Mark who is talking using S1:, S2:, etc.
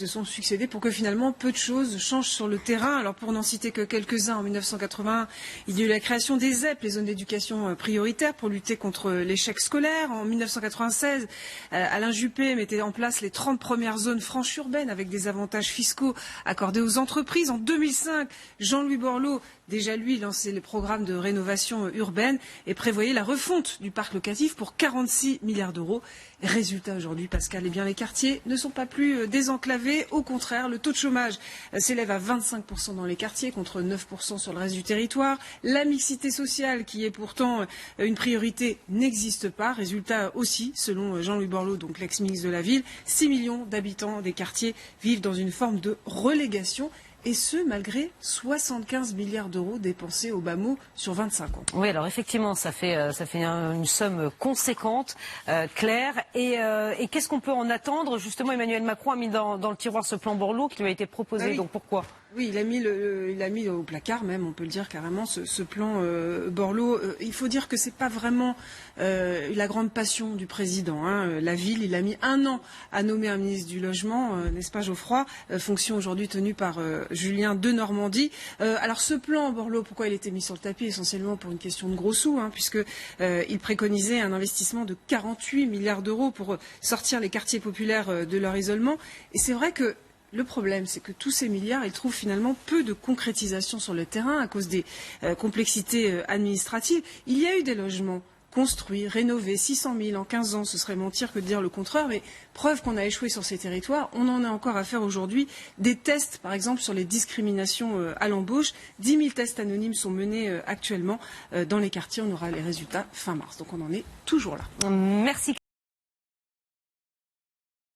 S1: se sont succédés pour que finalement peu de choses changent sur le terrain. Alors pour n'en citer que quelques-uns, en 1981, il y a eu la création des ZEP, les zones d'éducation prioritaires, pour lutter contre l'échec scolaire. En 1996, Alain Juppé mettait en place les 30 premières zones franches urbaines avec des avantages fiscaux accordés aux entreprises. En 2005, Jean-Louis Borloo, déjà lui, lançait les programmes de rénovation urbaine et prévoyait la refonte du parc locatif pour 46 milliards d'euros. Résultat aujourd'hui, Pascal, eh bien, les quartiers ne sont pas plus désenclavés. Au contraire, le taux de chômage s'élève à 25% dans les quartiers contre 9% sur le reste du territoire. La mixité sociale, qui est pourtant une priorité, n'existe pas. Résultat aussi, selon Jean-Louis Borloo, donc l'ex-ministre de la Ville, 6 millions d'habitants des quartiers vivent dans une forme de relégation. Et ce, malgré 75 milliards d'euros dépensés au bas mot sur 25 ans.
S2: Oui, alors effectivement, ça fait une somme conséquente, claire. Et qu'est-ce qu'on peut en attendre? Justement, Emmanuel Macron a mis dans le tiroir ce plan Borloo qui lui a été proposé.
S1: Ah oui.
S2: Donc pourquoi?
S1: Oui, il a mis au placard même, on peut le dire carrément, ce plan Borloo. Il faut dire que c'est pas vraiment la grande passion du président. La ville, il a mis 1 an à nommer un ministre du logement, n'est-ce pas Geoffroy, fonction aujourd'hui tenue par Julien Denormandie. Alors ce plan Borloo, pourquoi il était mis sur le tapis? Essentiellement pour une question de gros sous, puisque il préconisait un investissement de 48 milliards d'euros pour sortir les quartiers populaires de leur isolement. Et c'est vrai que le problème, c'est que tous ces milliards, ils trouvent finalement peu de concrétisation sur le terrain à cause des complexités administratives. Il y a eu des logements construits, rénovés, 600 000 en 15 ans, ce serait mentir que de dire le contraire, mais preuve qu'on a échoué sur ces territoires, on en a encore à faire aujourd'hui. Des tests, par exemple, sur les discriminations à l'embauche. 10 000 tests anonymes sont menés actuellement dans les quartiers. On aura les résultats fin mars. Donc on en est toujours là.
S2: Merci.